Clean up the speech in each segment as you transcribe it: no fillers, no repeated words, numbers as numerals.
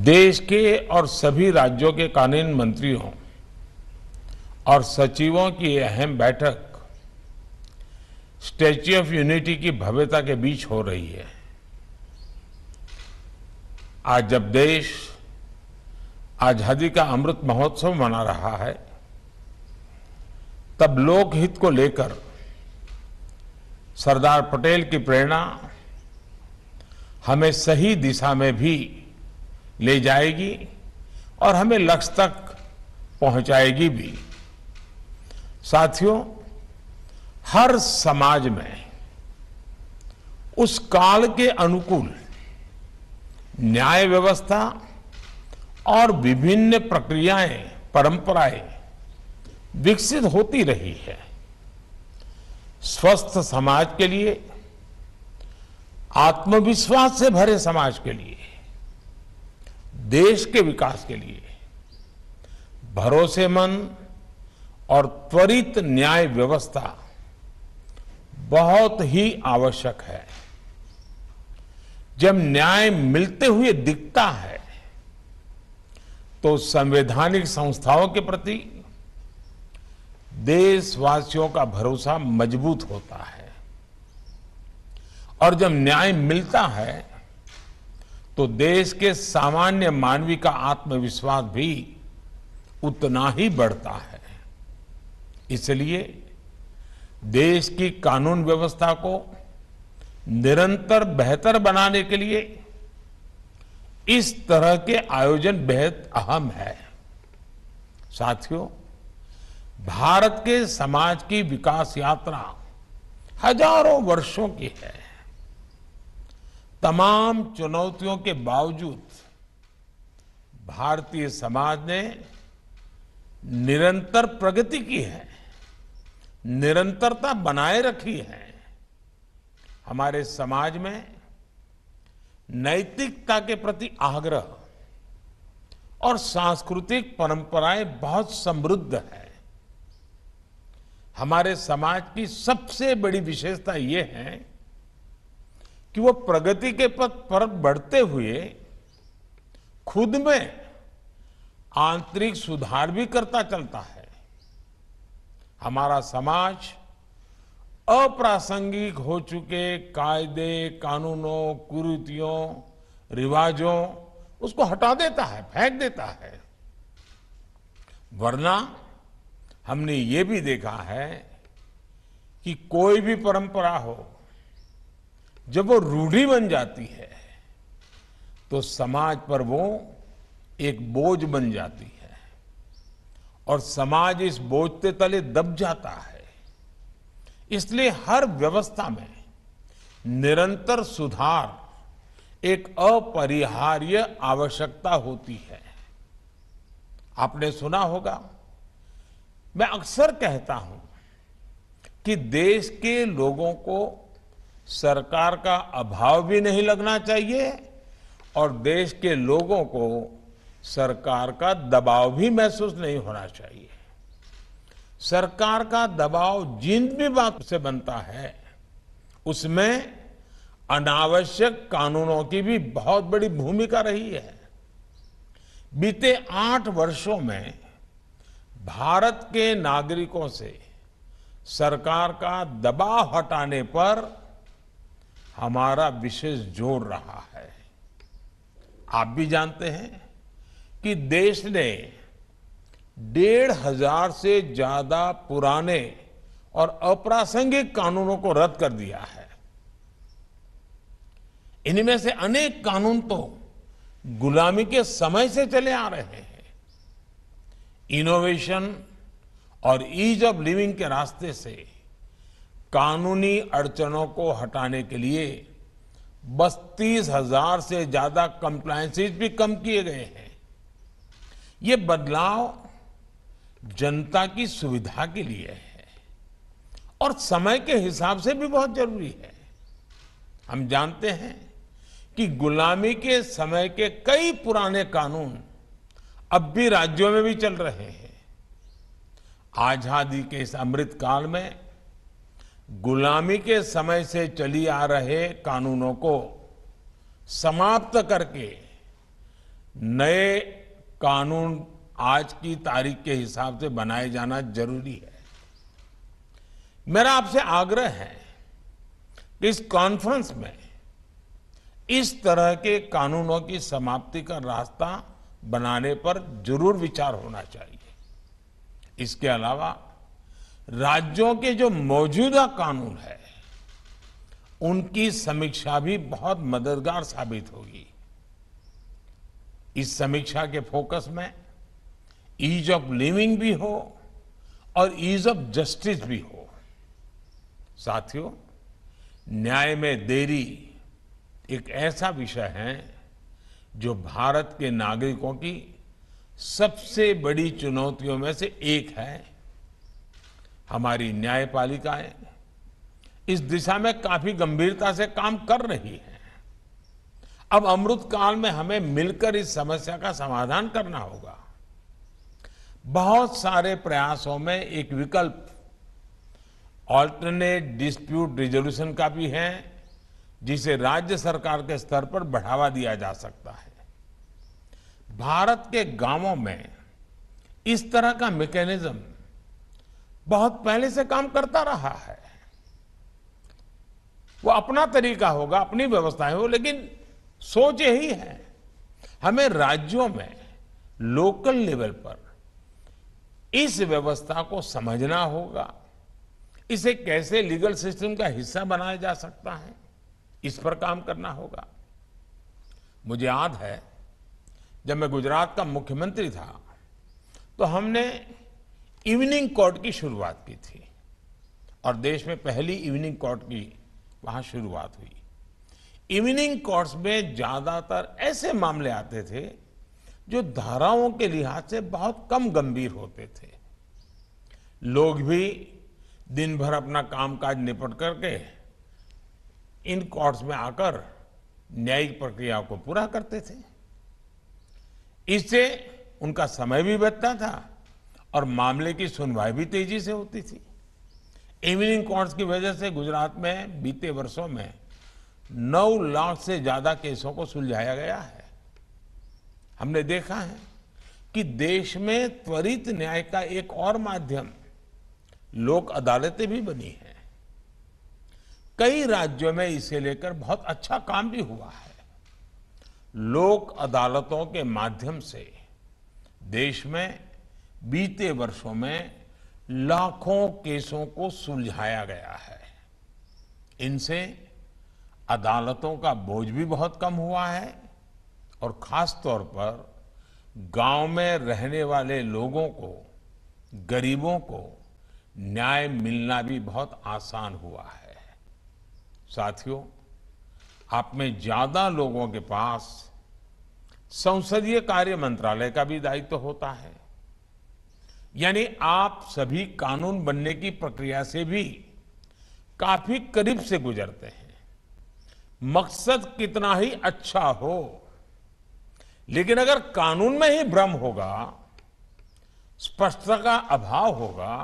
देश के और सभी राज्यों के कानून मंत्रियों और सचिवों की अहम बैठक स्टैच्यू ऑफ यूनिटी की भव्यता के बीच हो रही है। आज जब देश आजादी का अमृत महोत्सव मना रहा है, तब लोकहित को लेकर सरदार पटेल की प्रेरणा हमें सही दिशा में भी ले जाएगी और हमें लक्ष्य तक पहुंचाएगी भी। साथियों, हर समाज में उस काल के अनुकूल न्याय व्यवस्था और विभिन्न प्रक्रियाएं, परंपराएं विकसित होती रही है। स्वस्थ समाज के लिए, आत्मविश्वास से भरे समाज के लिए, देश के विकास के लिए भरोसेमंद और त्वरित न्याय व्यवस्था बहुत ही आवश्यक है। जब न्याय मिलते हुए दिखता है तो संवैधानिक संस्थाओं के प्रति देशवासियों का भरोसा मजबूत होता है और जब न्याय मिलता है तो देश के सामान्य मानवी का आत्मविश्वास भी उतना ही बढ़ता है। इसलिए देश की कानून व्यवस्था को निरंतर बेहतर बनाने के लिए इस तरह के आयोजन बेहद अहम है। साथियों, भारत के समाज की विकास यात्रा हजारों वर्षों की है। तमाम चुनौतियों के बावजूद भारतीय समाज ने निरंतर प्रगति की है, निरंतरता बनाए रखी है। हमारे समाज में नैतिकता के प्रति आग्रह और सांस्कृतिक परंपराएं बहुत समृद्ध है। हमारे समाज की सबसे बड़ी विशेषता यह है कि वो प्रगति के पथ पर बढ़ते हुए खुद में आंतरिक सुधार भी करता चलता है। हमारा समाज अप्रासंगिक हो चुके कायदे, कानूनों, कुरीतियों, रिवाजों उसको हटा देता है, फेंक देता है। वरना हमने ये भी देखा है कि कोई भी परंपरा हो, जब वो रूढ़ी बन जाती है तो समाज पर वो एक बोझ बन जाती है और समाज इस बोझ के तले दब जाता है। इसलिए हर व्यवस्था में निरंतर सुधार एक अपरिहार्य आवश्यकता होती है। आपने सुना होगा, मैं अक्सर कहता हूं कि देश के लोगों को सरकार का अभाव भी नहीं लगना चाहिए और देश के लोगों को सरकार का दबाव भी महसूस नहीं होना चाहिए। सरकार का दबाव जिन भी बात से बनता है उसमें अनावश्यक कानूनों की भी बहुत बड़ी भूमिका रही है। बीते 8 वर्षों में भारत के नागरिकों से सरकार का दबाव हटाने पर हमारा विशेष जोर रहा है। आप भी जानते हैं कि देश ने 1,500 से ज्यादा पुराने और अप्रासंगिक कानूनों को रद्द कर दिया है। इनमें से अनेक कानून तो गुलामी के समय से चले आ रहे हैं। इनोवेशन और ईज ऑफ लिविंग के रास्ते से कानूनी अड़चनों को हटाने के लिए 32,000 से ज्यादा कंप्लायंसेस भी कम किए गए हैं। ये बदलाव जनता की सुविधा के लिए है और समय के हिसाब से भी बहुत जरूरी है। हम जानते हैं कि गुलामी के समय के कई पुराने कानून अब भी राज्यों में भी चल रहे हैं। आजादी के इस अमृत काल में गुलामी के समय से चली आ रहे कानूनों को समाप्त करके नए कानून आज की तारीख के हिसाब से बनाए जाना जरूरी है। मेरा आपसे आग्रह है कि इस कॉन्फ्रेंस में इस तरह के कानूनों की समाप्ति का रास्ता बनाने पर जरूर विचार होना चाहिए। इसके अलावा राज्यों के जो मौजूदा कानून है उनकी समीक्षा भी बहुत मददगार साबित होगी। इस समीक्षा के फोकस में ईज ऑफ लिविंग भी हो और ईज ऑफ जस्टिस भी हो। साथियों, न्याय में देरी एक ऐसा विषय है जो भारत के नागरिकों की सबसे बड़ी चुनौतियों में से एक है। हमारी न्यायपालिकाएं इस दिशा में काफी गंभीरता से काम कर रही है। अब अमृत काल में हमें मिलकर इस समस्या का समाधान करना होगा। बहुत सारे प्रयासों में एक विकल्प ऑल्टरनेट डिस्प्यूट रिजोल्यूशन का भी है, जिसे राज्य सरकार के स्तर पर बढ़ावा दिया जा सकता है। भारत के गांवों में इस तरह का मैकेनिज्म बहुत पहले से काम करता रहा है। वो अपना तरीका होगा, अपनी व्यवस्थाएं हो, लेकिन सोच यही है। हमें राज्यों में लोकल लेवल पर इस व्यवस्था को समझना होगा। इसे कैसे लीगल सिस्टम का हिस्सा बनाया जा सकता है, इस पर काम करना होगा। मुझे याद है जब मैं गुजरात का मुख्यमंत्री था तो हमने इवनिंग कोर्ट की शुरुआत की थी और देश में पहली इवनिंग कोर्ट की वहां शुरुआत हुई। इवनिंग कोर्ट्स में ज्यादातर ऐसे मामले आते थे जो धाराओं के लिहाज से बहुत कम गंभीर होते थे। लोग भी दिन भर अपना कामकाज निपट करके इन कोर्ट्स में आकर न्यायिक प्रक्रिया को पूरा करते थे। इससे उनका समय भी बचता था और मामले की सुनवाई भी तेजी से होती थी। इवनिंग कोर्ट्स की वजह से गुजरात में बीते वर्षों में 9 लाख से ज्यादा केसों को सुलझाया गया है। हमने देखा है कि देश में त्वरित न्याय का एक और माध्यम लोक अदालतें भी बनी हैं। कई राज्यों में इसे लेकर बहुत अच्छा काम भी हुआ है। लोक अदालतों के माध्यम से देश में बीते वर्षों में लाखों केसों को सुलझाया गया है। इनसे अदालतों का बोझ भी बहुत कम हुआ है और खास तौर पर गांव में रहने वाले लोगों को, गरीबों को न्याय मिलना भी बहुत आसान हुआ है। साथियों, आप में ज्यादा लोगों के पास संसदीय कार्य मंत्रालय का भी दायित्व होता है, यानी आप सभी कानून बनने की प्रक्रिया से भी काफी करीब से गुजरते हैं। मकसद कितना ही अच्छा हो, लेकिन अगर कानून में ही भ्रम होगा, स्पष्टता का अभाव होगा,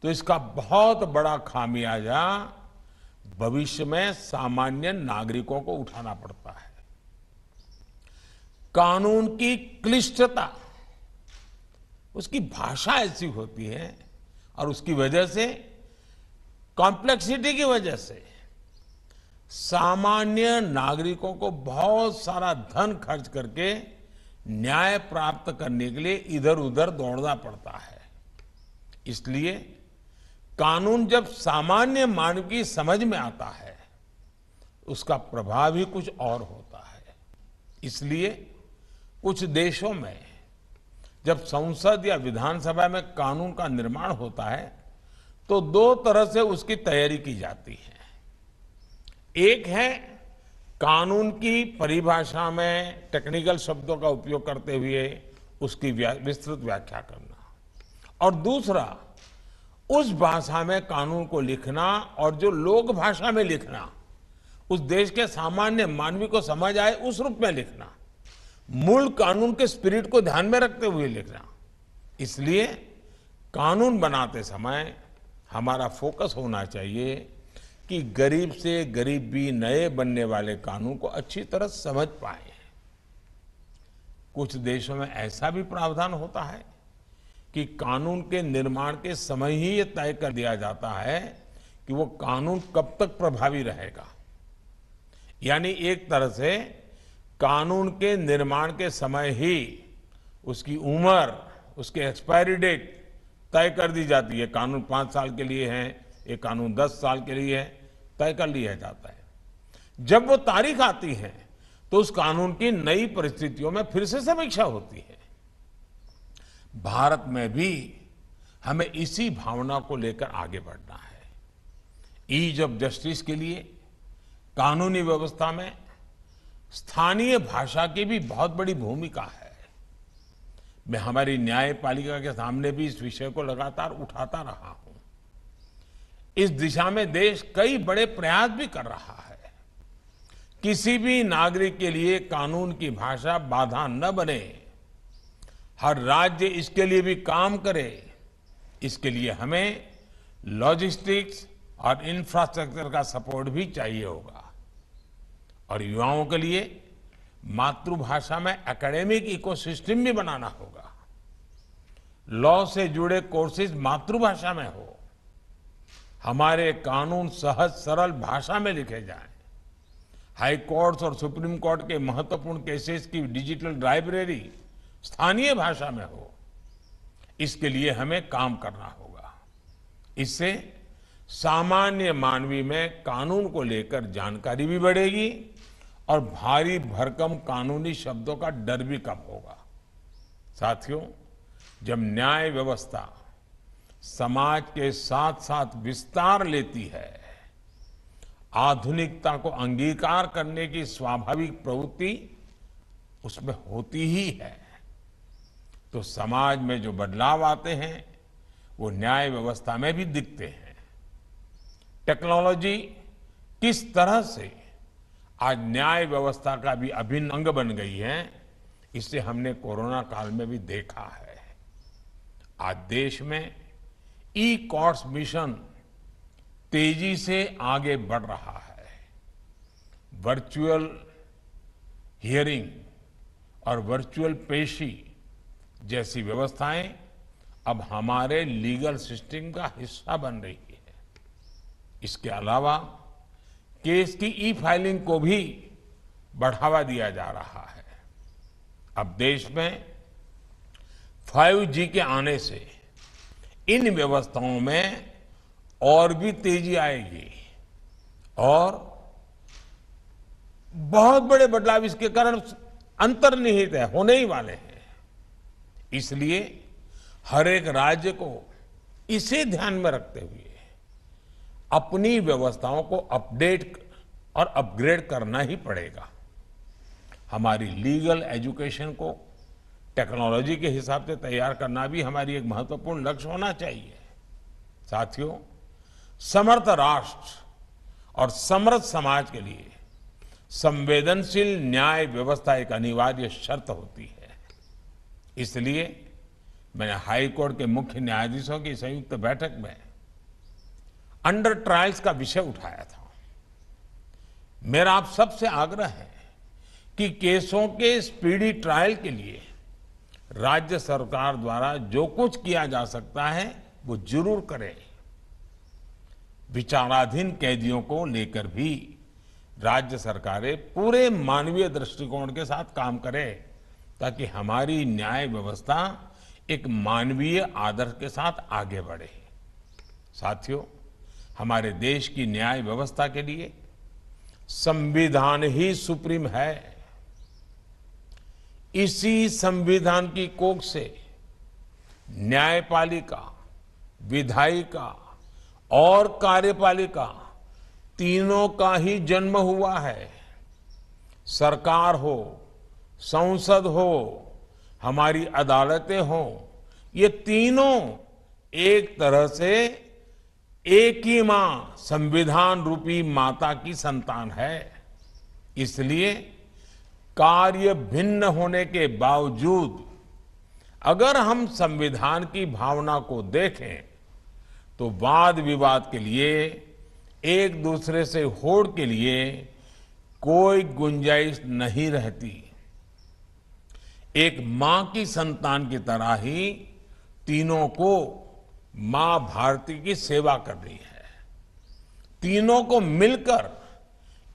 तो इसका बहुत बड़ा खामियाजा भविष्य में सामान्य नागरिकों को उठाना पड़ता है। कानून की क्लिष्टता, उसकी भाषा ऐसी होती है और उसकी वजह से, कॉम्प्लेक्सिटी की वजह से सामान्य नागरिकों को बहुत सारा धन खर्च करके न्याय प्राप्त करने के लिए इधर उधर दौड़ना पड़ता है। इसलिए कानून जब सामान्य मानव की समझ में आता है, उसका प्रभाव ही कुछ और होता है। इसलिए कुछ देशों में जब संसद या विधानसभा में कानून का निर्माण होता है तो 2 तरह से उसकी तैयारी की जाती है। एक है कानून की परिभाषा में टेक्निकल शब्दों का उपयोग करते हुए उसकी विस्तृत व्याख्या करना, और दूसरा उस भाषा में कानून को लिखना और जो लोक भाषा में लिखना, उस देश के सामान्य मानवी को समझ आए उस रूप में लिखना, मूल कानून के स्पिरिट को ध्यान में रखते हुए लिखना। इसलिए कानून बनाते समय हमारा फोकस होना चाहिए कि गरीब से गरीब भी नए बनने वाले कानून को अच्छी तरह समझ पाए। कुछ देशों में ऐसा भी प्रावधान होता है कि कानून के निर्माण के समय ही ये तय कर दिया जाता है कि वो कानून कब तक प्रभावी रहेगा। यानी एक तरह से कानून के निर्माण के समय ही उसकी उम्र, उसके एक्सपायरी डेट तय कर दी जाती है। कानून 5 साल के लिए है, एक कानून 10 साल के लिए है, तय कर लिया जाता है। जब वो तारीख आती है तो उस कानून की नई परिस्थितियों में फिर से समीक्षा होती है। भारत में भी हमें इसी भावना को लेकर आगे बढ़ना है। ईज ऑफ जस्टिस के लिए कानूनी व्यवस्था में स्थानीय भाषा की भी बहुत बड़ी भूमिका है। मैं हमारी न्यायपालिका के सामने भी इस विषय को लगातार उठाता रहा हूं। इस दिशा में देश कई बड़े प्रयास भी कर रहा है। किसी भी नागरिक के लिए कानून की भाषा बाधा न बने, हर राज्य इसके लिए भी काम करे। इसके लिए हमें लॉजिस्टिक्स और इंफ्रास्ट्रक्चर का सपोर्ट भी चाहिए होगा। और युवाओं के लिए मातृभाषा में एकेडमिक इकोसिस्टम भी बनाना होगा। लॉ से जुड़े कोर्सेज मातृभाषा में हो, हमारे कानून सहज सरल भाषा में लिखे जाएं, हाई कोर्ट्स और सुप्रीम कोर्ट के महत्वपूर्ण केसेस की डिजिटल लाइब्रेरी स्थानीय भाषा में हो। इसके लिए हमें काम करना होगा। इससे सामान्य मानवी में कानून को लेकर जानकारी भी बढ़ेगी और भारी भरकम कानूनी शब्दों का डर भी कम होगा। साथियों, जब न्याय व्यवस्था समाज के साथ साथ विस्तार लेती है, आधुनिकता को अंगीकार करने की स्वाभाविक प्रवृत्ति उसमें होती ही है, तो समाज में जो बदलाव आते हैं वो न्याय व्यवस्था में भी दिखते हैं। टेक्नोलॉजी किस तरह से आज न्याय व्यवस्था का भी अभिन्न अंग बन गई है, इसे हमने कोरोना काल में भी देखा है। आज देश में ई कोर्ट्स मिशन तेजी से आगे बढ़ रहा है। वर्चुअल हियरिंग और वर्चुअल पेशी जैसी व्यवस्थाएं अब हमारे लीगल सिस्टम का हिस्सा बन रही है। इसके अलावा केस की ई फाइलिंग को भी बढ़ावा दिया जा रहा है। अब देश में 5G के आने से इन व्यवस्थाओं में और भी तेजी आएगी और बहुत बड़े बदलाव इसके कारण अंतर्निहित है, होने ही वाले हैं। इसलिए हर एक राज्य को इसे ध्यान में रखते हुए अपनी व्यवस्थाओं को अपडेट और अपग्रेड करना ही पड़ेगा। हमारी लीगल एजुकेशन को टेक्नोलॉजी के हिसाब से तैयार करना भी हमारी एक महत्वपूर्ण लक्ष्य होना चाहिए। साथियों, समर्थ राष्ट्र और समृद्ध समाज के लिए संवेदनशील न्याय व्यवस्था एक अनिवार्य शर्त होती है। इसलिए मैंने हाई कोर्ट के मुख्य न्यायाधीशों की संयुक्त बैठक में अंडर ट्रायल्स का विषय उठाया था। मेरा आप सबसे आग्रह है कि केसों के स्पीडी ट्रायल के लिए राज्य सरकार द्वारा जो कुछ किया जा सकता है वो जरूर करें। विचाराधीन कैदियों को लेकर भी राज्य सरकारें पूरे मानवीय दृष्टिकोण के साथ काम करें ताकि हमारी न्याय व्यवस्था एक मानवीय आदर्श के साथ आगे बढ़े। साथियों, हमारे देश की न्याय व्यवस्था के लिए संविधान ही सुप्रीम है। इसी संविधान की कोख से न्यायपालिका, विधायिका और कार्यपालिका तीनों का ही जन्म हुआ है। सरकार हो, संसद हो, हमारी अदालतें हो, ये तीनों एक तरह से एक ही मां, संविधान रूपी माता की संतान है। इसलिए कार्य भिन्न होने के बावजूद अगर हम संविधान की भावना को देखें तो वाद विवाद के लिए, एक दूसरे से होड़ के लिए कोई गुंजाइश नहीं रहती। एक मां की संतान की तरह ही तीनों को मां भारती की सेवा करनी है। तीनों को मिलकर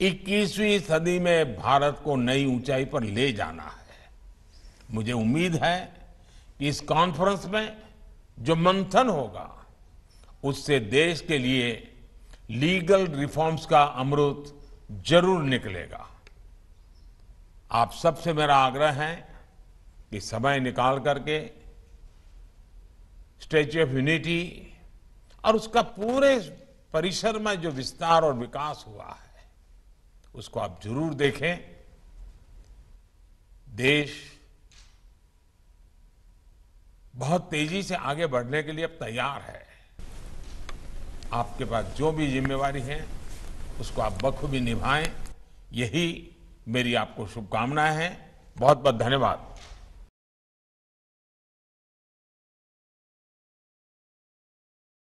21वीं सदी में भारत को नई ऊंचाई पर ले जाना है। मुझे उम्मीद है कि इस कॉन्फ्रेंस में जो मंथन होगा उससे देश के लिए लीगल रिफॉर्म्स का अमृत जरूर निकलेगा। आप सबसे मेरा आग्रह है कि समय निकाल करके स्टैच्यू ऑफ यूनिटी और उसका पूरे परिसर में जो विस्तार और विकास हुआ है उसको आप जरूर देखें। देश बहुत तेजी से आगे बढ़ने के लिए अब तैयार है। आपके पास जो भी जिम्मेवारी है उसको आप बखूबी निभाएं, यही मेरी आपको शुभकामनाएं हैं। बहुत बहुत धन्यवाद।